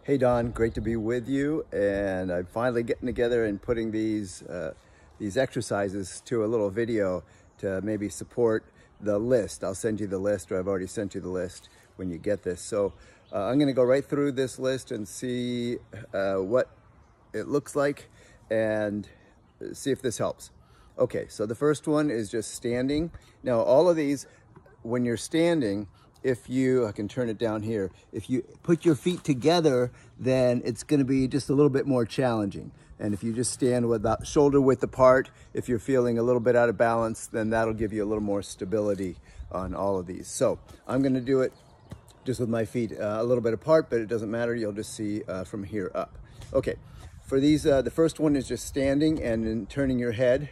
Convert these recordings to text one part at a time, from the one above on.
Hey Don, great to be with you, and I'm finally getting together and putting these exercises to a little video to maybe support the list. I'll send you the list, or I've already sent you the list when you get this. So I'm going to go right through this list and see what it looks like and see if this helps. Okay, so the first one is just standing. Now all of these, when you're standing, I can turn it down here, if you put your feet together, then it's going to be just a little bit more challenging. And if you just stand with that shoulder width apart, if you're feeling a little bit out of balance, then that'll give you a little more stability on all of these. So I'm going to do it just with my feet a little bit apart, but it doesn't matter. You'll just see from here up. Okay, for these, the first one is just standing and then turning your head.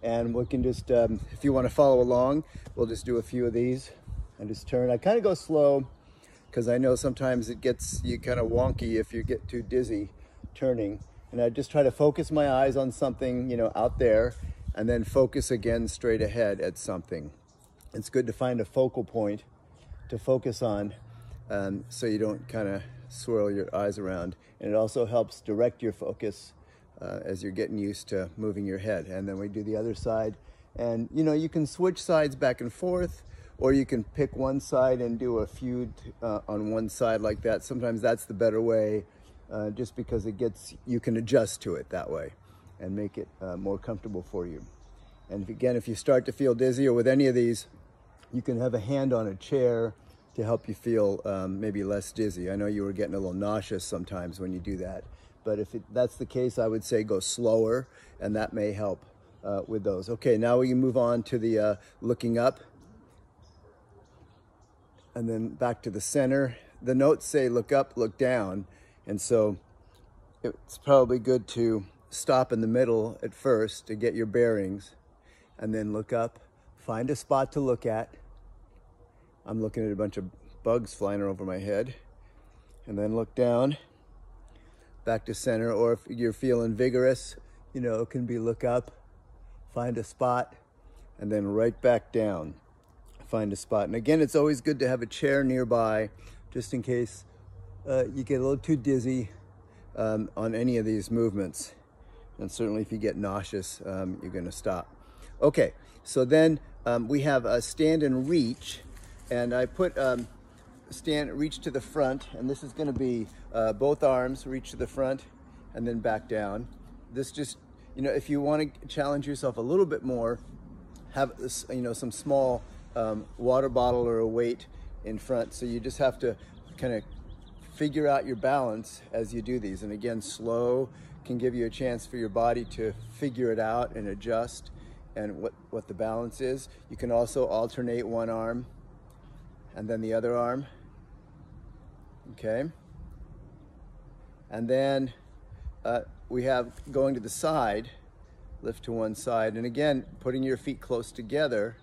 And we can just, if you want to follow along, we'll just do a few of these. And just turn. I kind of go slow because I know sometimes it gets you kind of wonky if you get too dizzy turning. And I just try to focus my eyes on something, out there, and then focus again straight ahead at something. It's good to find a focal point to focus on so you don't kind of swirl your eyes around. And it also helps direct your focus as you're getting used to moving your head. And then we do the other side. And you can switch sides back and forth, or you can pick one side and do a few on one side like that. Sometimes that's the better way, just because you can adjust to it that way and make it more comfortable for you. And if you start to feel dizzy or with any of these, you can have a hand on a chair to help you feel maybe less dizzy. I know you were getting a little nauseous sometimes when you do that, but if that's the case, I would say go slower, and that may help with those. Okay, now we can move on to the looking up. And then back to the center. The notes say look up, look down. And so it's probably good to stop in the middle at first to get your bearings, and then look up, find a spot to look at. I'm looking at a bunch of bugs flying over my head. And then look down, back to center. Or if you're feeling vigorous, it can be look up, find a spot, and then right back down. Find a spot. And again, it's always good to have a chair nearby just in case you get a little too dizzy on any of these movements. And certainly if you get nauseous, you're going to stop. Okay, so then we have a stand and reach. And I put reach to the front, and this is going to be both arms reach to the front and then back down. This just, if you want to challenge yourself a little bit more, have this, some small water bottle or a weight in front. So you just have to kind of figure out your balance as you do these. And again, slow can give you a chance for your body to figure it out and adjust and what the balance is. You can also alternate one arm and then the other arm. Okay. And then we have going to the side, lift to one side. And again, putting your feet close together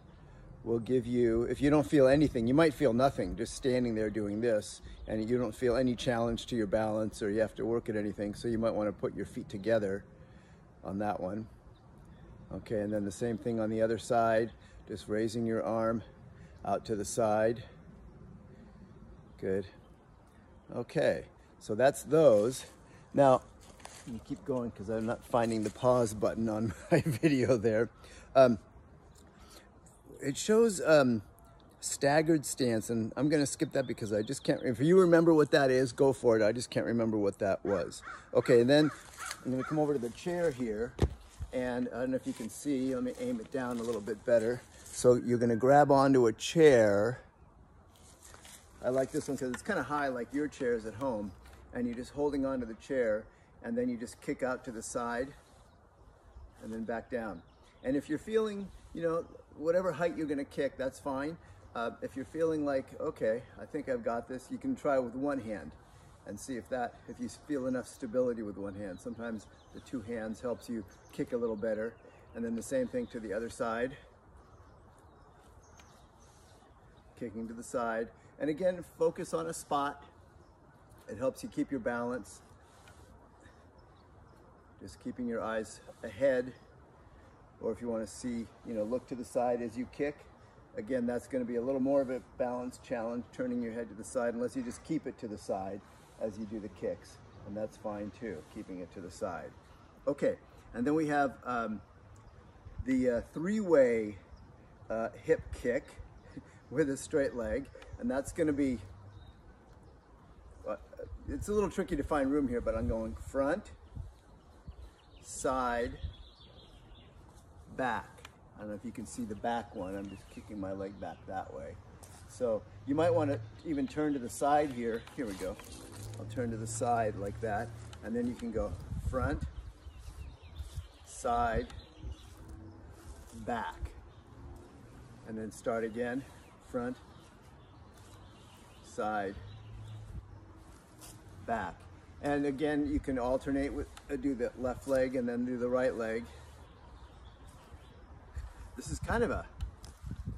will give you, if you don't feel anything, you might feel nothing just standing there doing this, and you don't feel any challenge to your balance or you have to work at anything, so you might want to put your feet together on that one. Okay, and then the same thing on the other side, just raising your arm out to the side. Good. Okay, so that's those. Now, you keep going because I'm not finding the pause button on my video there. It shows staggered stance, and I'm going to skip that because I just can't. If you remember what that is, go for it. I just can't remember what that was. Okay, and then I'm going to come over to the chair here, and I don't know if you can see. Let me aim it down a little bit better. So you're going to grab onto a chair. I like this one because it's kind of high like your chairs at home, and you're just holding onto the chair, and then you just kick out to the side and then back down. And if you're feeling, whatever height you're going to kick, that's fine. If you're feeling like, okay, I think I've got this, you can try with one hand and see if you feel enough stability with one hand. Sometimes the two hands helps you kick a little better. And then the same thing to the other side. Kicking to the side. And again, focus on a spot. It helps you keep your balance. Just keeping your eyes ahead. Or if you want to see, look to the side as you kick. Again, that's going to be a little more of a balance challenge, turning your head to the side, unless you just keep it to the side. as you do the kicks, and that's fine too, keeping it to the side. Okay, and then we have the three-way hip kick with a straight leg, and that's going to be, it's a little tricky to find room here, but I'm going front, side, back. I don't know if you can see the back one. I'm just kicking my leg back that way. So you might want to even turn to the side here. Here we go. I'll turn to the side like that, and then you can go front, side, back, and then start again. Front, side, back. And again, you can alternate with do the left leg and then do the right leg. This is kind of a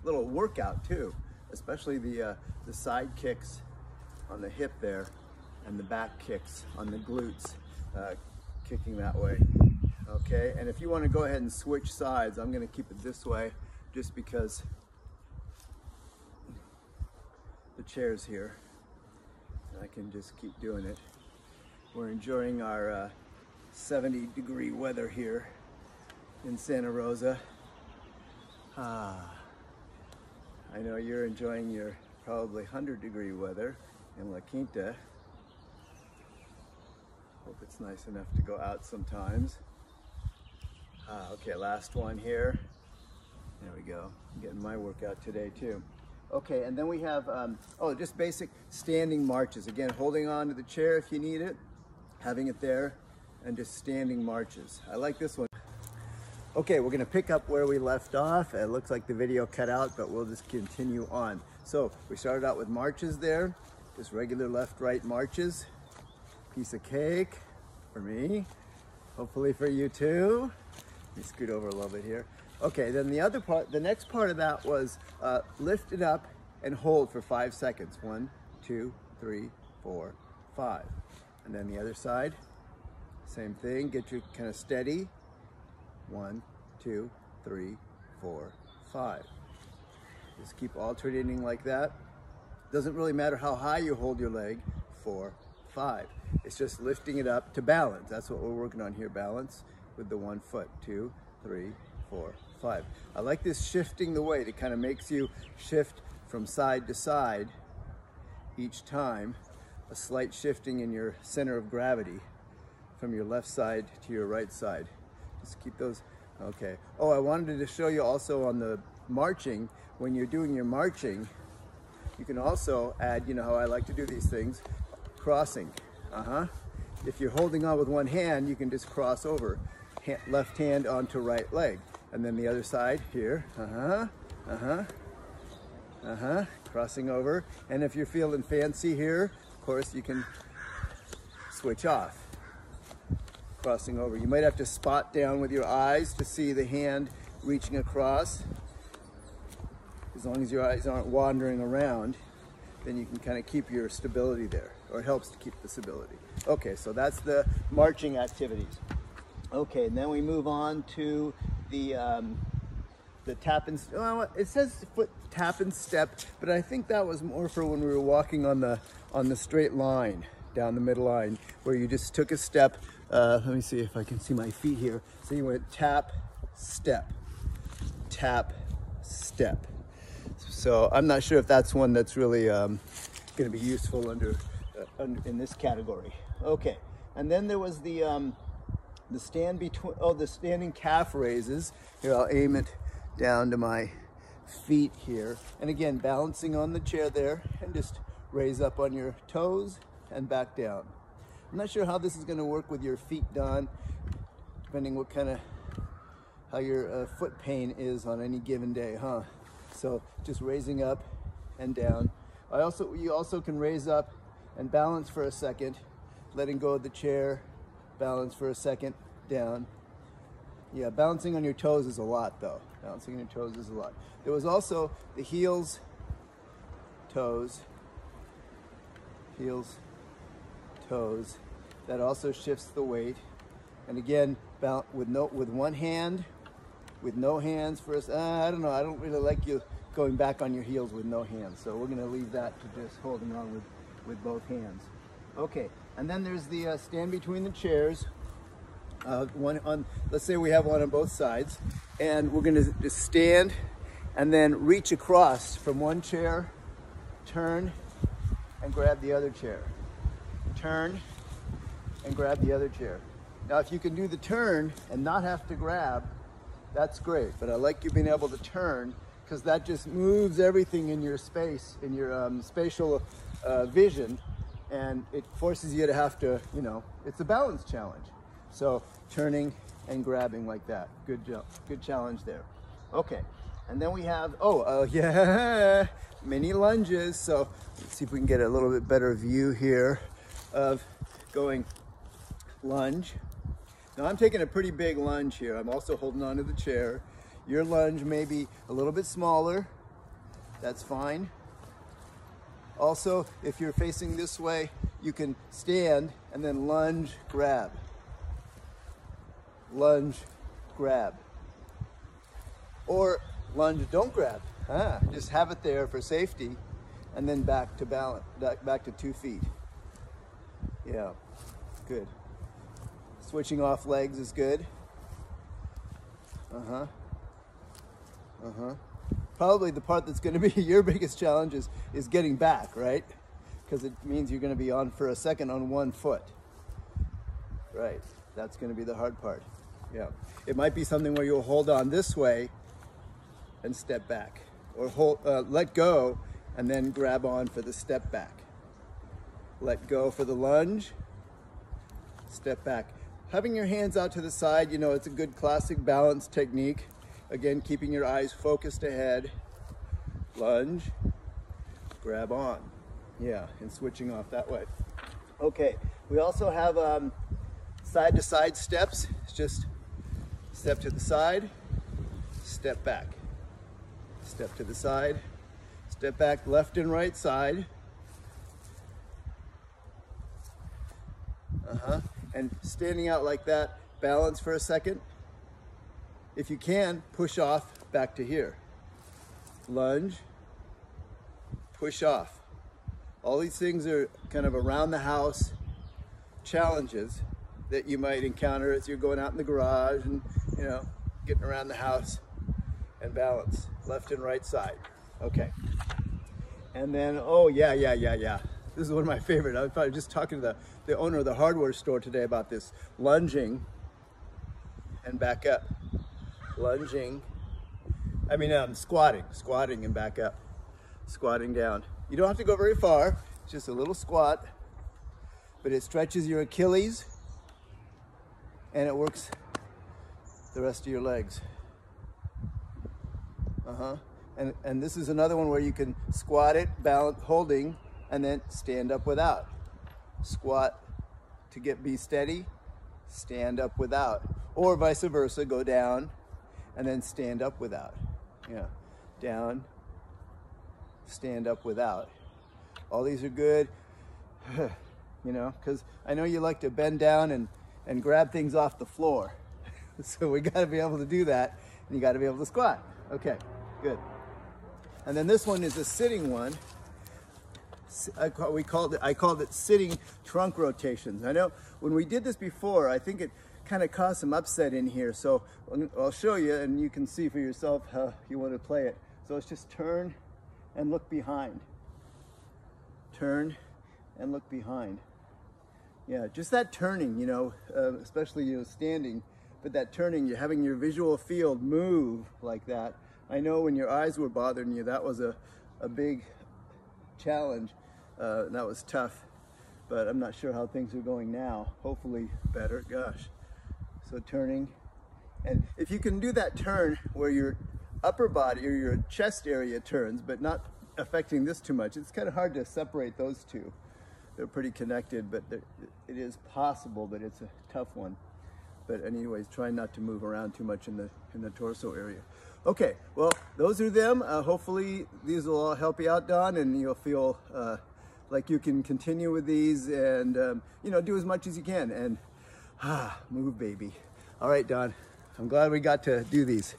little workout too, especially the side kicks on the hip there and the back kicks on the glutes, kicking that way. Okay, and if you want to go ahead and switch sides, I'm going to keep it this way just because the chair's here. And I can just keep doing it. We're enjoying our 70-degree weather here in Santa Rosa. I know you're enjoying your probably 100-degree weather in La Quinta. Hope it's nice enough to go out sometimes. Okay, last one here. There we go. I'm getting my workout today too. Okay, and then we have, just basic standing marches. Again, holding on to the chair if you need it, having it there, and just standing marches. I like this one. Okay, we're gonna pick up where we left off. It looks like the video cut out, but we'll just continue on. So we started out with marches there, just regular left-right marches. Piece of cake for me, hopefully for you too. Let me scoot over a little bit here. Okay, then the other part, the next part of that was lift it up and hold for 5 seconds. 1, 2, 3, 4, 5. And then the other side, same thing, get you kind of steady. 1, 2, 3, 4, 5. Just keep alternating like that. Doesn't really matter how high you hold your leg. 4, 5. It's just lifting it up to balance. That's what we're working on here, balance with the 1 foot. 2, 3, 4, 5. I like this shifting the weight. It kind of makes you shift from side to side each time. A slight shifting in your center of gravity from your left side to your right side. Just keep those, okay. Oh, I wanted to show you also on the marching, when you're doing your marching, you can also add, you know how I like to do these things, crossing. If you're holding on with one hand, you can just cross over, left hand onto right leg. And then the other side here, crossing over. And if you're feeling fancy here, of course, you can switch off. Crossing over. You might have to spot down with your eyes to see the hand reaching across. As long as your eyes aren't wandering around, then you can kind of keep your stability there, or it helps to keep the stability. Okay, so that's the marching activities. Okay, and then we move on to the tap and, well, it says foot tap and step, but I think that was more for when we were walking on the straight line, down the middle line, where you just took a step. Let me see if I can see my feet here. So you went tap, step, tap, step. So I'm not sure if that's one that's really going to be useful in this category. Okay, and then there was the standing calf raises. Here, I'll aim it down to my feet here. And again, balancing on the chair there, and just raise up on your toes and back down. I'm not sure how this is going to work with your feet done, depending what kind of, how your foot pain is on any given day, huh? So just raising up and down. You also can raise up and balance for a second, letting go of the chair, balance for a second, down. Yeah, balancing on your toes is a lot though. Balancing on your toes is a lot. There was also the heels, toes, heels, toes. That also shifts the weight. And again, with one hand, with no hands for us. I don't know, I don't really like you going back on your heels with no hands. So we're gonna leave that to just holding on with both hands. Okay, and then there's the stand between the chairs. One on, let's say we have one on both sides, and we're gonna just stand and then reach across from one chair, turn, and grab the other chair. Turn, and grab the other chair. Now, if you can do the turn and not have to grab, that's great, but I like you being able to turn because that just moves everything in your space, in your spatial vision, and it forces you to have to, you know, it's a balance challenge. So turning and grabbing like that. Good job, good challenge there. Okay, and then we have, yeah, mini lunges. So let's see if we can get a little bit better view here of going lunge. Now I'm taking a pretty big lunge here. I'm also holding on to the chair. Your lunge may be a little bit smaller. That's fine. Also, if you're facing this way, you can stand and then lunge, grab. Lunge, grab. Or lunge, don't grab. Just have it there for safety and then back to balance, back to 2 feet. Yeah, good. Switching off legs is good. Probably the part that's going to be your biggest challenge is getting back, right? Because it means you're going to be on for a second on 1 foot. Right, that's going to be the hard part. Yeah, it might be something where you'll hold on this way and step back, or hold, let go and then grab on for the step back. Let go for the lunge, step back. Having your hands out to the side, you know, it's a good classic balance technique. Again, keeping your eyes focused ahead. Lunge, grab on. Yeah, and switching off that way. Okay, we also have side to side steps. It's just step to the side, step back. Step to the side, step back, left and right side. And standing out like that, balance for a second. If you can, push off back to here. Lunge, push off. All these things are kind of around the house challenges that you might encounter as you're going out in the garage and, you know, getting around the house. And balance, left and right side. Okay. And then, oh yeah. This is one of my favorite. I was probably just talking to the owner of the hardware store today about this. Lunging and back up. Lunging. Squatting and back up. Squatting down. You don't have to go very far. It's just a little squat, but it stretches your Achilles and it works the rest of your legs. And this is another one where you can squat it, balance, holding, and then stand up without. Squat to be steady, stand up without. Or vice versa, go down and then stand up without. Yeah, down, stand up without. All these are good, you know, because I know you like to bend down and grab things off the floor. So we got to be able to do that, and you got to be able to squat. Okay, good. And then this one is a sitting one. I called it sitting trunk rotations. I know when we did this before, I think it kind of caused some upset in here. So I'll show you and you can see for yourself how you want to play it. So it's just turn and look behind. Turn and look behind. Yeah, just that turning, you know, especially, you know, standing, but that turning, you're having your visual field move like that. I know when your eyes were bothering you, that was a big challenge. That was tough, but I'm not sure how things are going now. Hopefully better, gosh. So turning, and if you can do that turn where your upper body or your chest area turns, but not affecting this too much, it's kind of hard to separate those two. They're pretty connected, but it is possible, but it's a tough one. But anyways, try not to move around too much in the torso area. Okay, well, those are them. Hopefully these will all help you out, Don, and you'll feel like you can continue with these and, you know, do as much as you can and move, baby. All right, Don, I'm glad we got to do these.